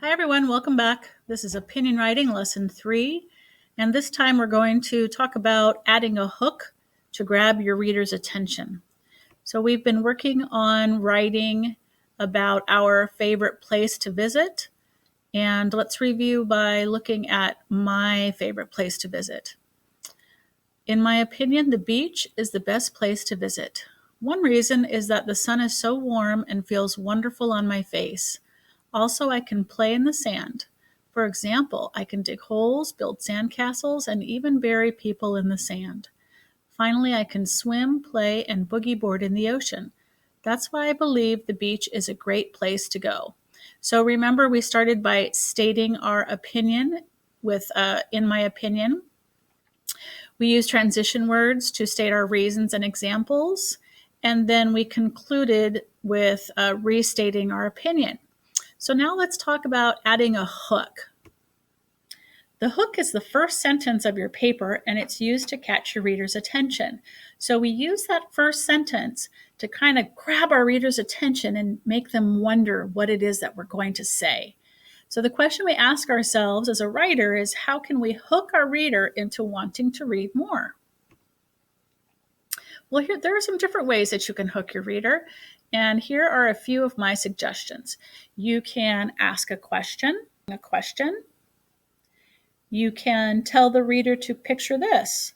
Hi everyone, welcome back. This is Opinion Writing Lesson 3, and this time we're going to talk about adding a hook to grab your reader's attention. So we've been working on writing about our favorite place to visit, and let's review by looking at my favorite place to visit. In my opinion, the beach is the best place to visit. One reason is that the sun is so warm and feels wonderful on my face. Also, I can play in the sand. For example, I can dig holes, build sandcastles, and even bury people in the sand. Finally, I can swim, play, and boogie board in the ocean. That's why I believe the beach is a great place to go. So remember, we started by stating our opinion with in my opinion. We use transition words to state our reasons and examples. And then we concluded with restating our opinion. So now let's talk about adding a hook. The hook is the first sentence of your paper, and it's used to catch your reader's attention. So we use that first sentence to kind of grab our reader's attention and make them wonder what it is that we're going to say. So the question we ask ourselves as a writer is, how can we hook our reader into wanting to read more? Well, there are some different ways that you can hook your reader, and here are a few of my suggestions. You can ask a question. You can tell the reader to picture this,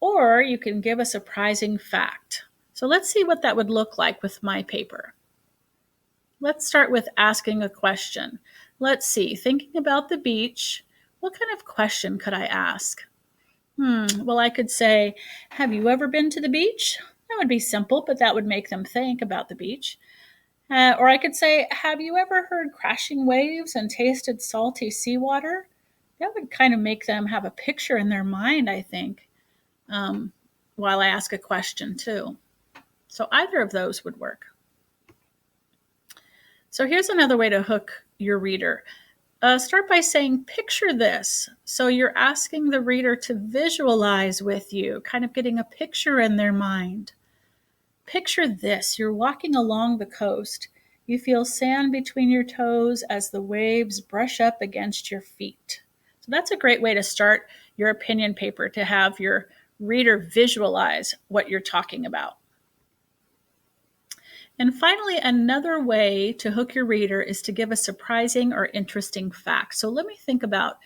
or you can give a surprising fact. So let's see what that would look like with my paper. Let's start with asking a question. Let's see, thinking about the beach, what kind of question could I ask? Well, I could say, have you ever been to the beach? That would be simple, but that would make them think about the beach. Or I could say, have you ever heard crashing waves and tasted salty seawater? That would kind of make them have a picture in their mind, I think, while I ask a question too. So either of those would work. So here's another way to hook your reader. Start by saying, picture this. So you're asking the reader to visualize with you, kind of getting a picture in their mind. Picture this. You're walking along the coast. You feel sand between your toes as the waves brush up against your feet. So that's a great way to start your opinion paper, to have your reader visualize what you're talking about. And finally, another way to hook your reader is to give a surprising or interesting fact. So let me think about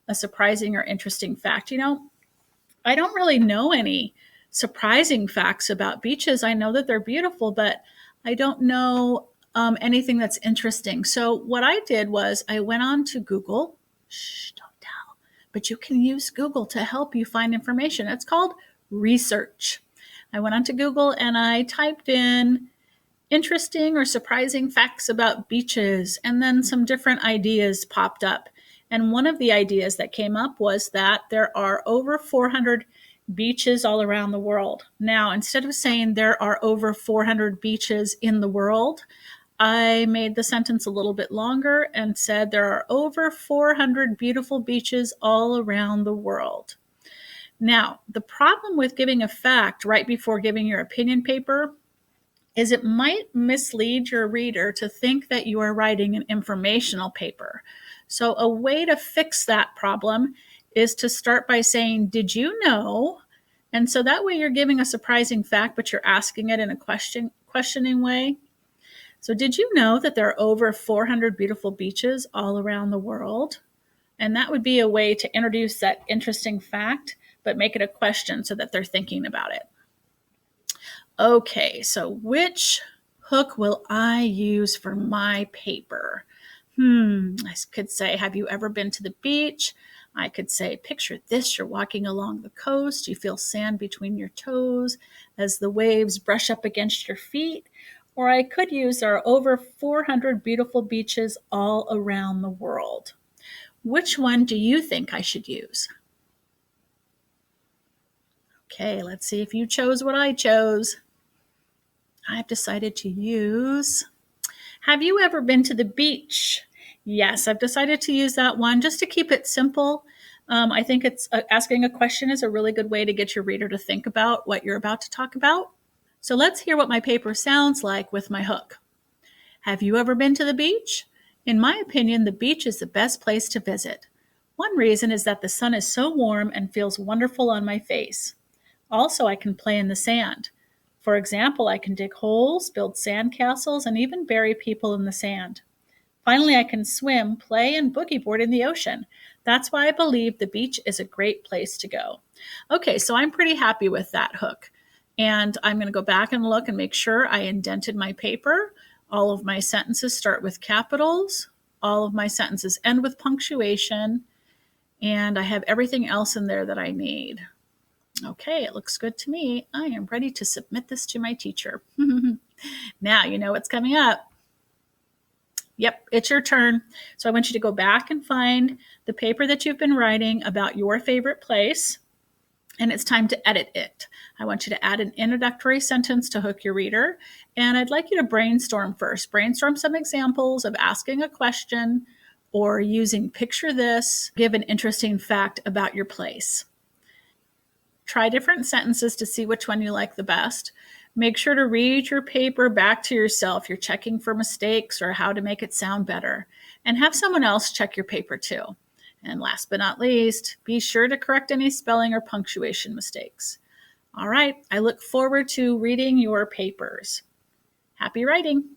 a surprising or interesting fact. I don't really know any surprising facts about beaches. I know that they're beautiful, but I don't know anything that's interesting. So what I did was I went on to Google. Don't tell. But you can use Google to help you find information. It's called research. I went on to Google and I typed in interesting or surprising facts about beaches, and then some different ideas popped up. And one of the ideas that came up was that there are over 400 beaches all around the world. Now, instead of saying there are over 400 beaches in the world, I made the sentence a little bit longer and said there are over 400 beautiful beaches all around the world. Now, the problem with giving a fact right before giving your opinion paper is it might mislead your reader to think that you are writing an informational paper. So a way to fix that problem is to start by saying, did you know? And so that way you're giving a surprising fact, but you're asking it in a questioning way. So did you know that there are over 400 beautiful beaches all around the world? And that would be a way to introduce that interesting fact, but make it a question so that they're thinking about it. Okay, so which hook will I use for my paper? I could say, have you ever been to the beach? I could say, picture this. You're walking along the coast. You feel sand between your toes as the waves brush up against your feet. Or I could use our over 400 beautiful beaches all around the world. Which one do you think I should use? Okay, let's see if you chose what I chose. I've decided to use, have you ever been to the beach? Yes, I've decided to use that one just to keep it simple. I think it's asking a question is a really good way to get your reader to think about what you're about to talk about. So let's hear what my paper sounds like with my hook. Have you ever been to the beach? In my opinion, the beach is the best place to visit. One reason is that the sun is so warm and feels wonderful on my face. Also, I can play in the sand. For example, I can dig holes, build sand castles, and even bury people in the sand. Finally, I can swim, play, and boogie board in the ocean. That's why I believe the beach is a great place to go. Okay, so I'm pretty happy with that hook. And I'm going to go back and look and make sure I indented my paper. All of my sentences start with capitals. All of my sentences end with punctuation. And I have everything else in there that I need. Okay, it looks good to me. I am ready to submit this to my teacher. Now you know what's coming up. Yep, it's your turn. So I want you to go back and find the paper that you've been writing about your favorite place, and it's time to edit it. I want you to add an introductory sentence to hook your reader, and I'd like you to brainstorm first. Brainstorm some examples of asking a question or using picture this, give an interesting fact about your place. Try different sentences to see which one you like the best. Make sure to read your paper back to yourself. You're checking for mistakes or how to make it sound better. And have someone else check your paper too. And last but not least, be sure to correct any spelling or punctuation mistakes. All right, I look forward to reading your papers. Happy writing!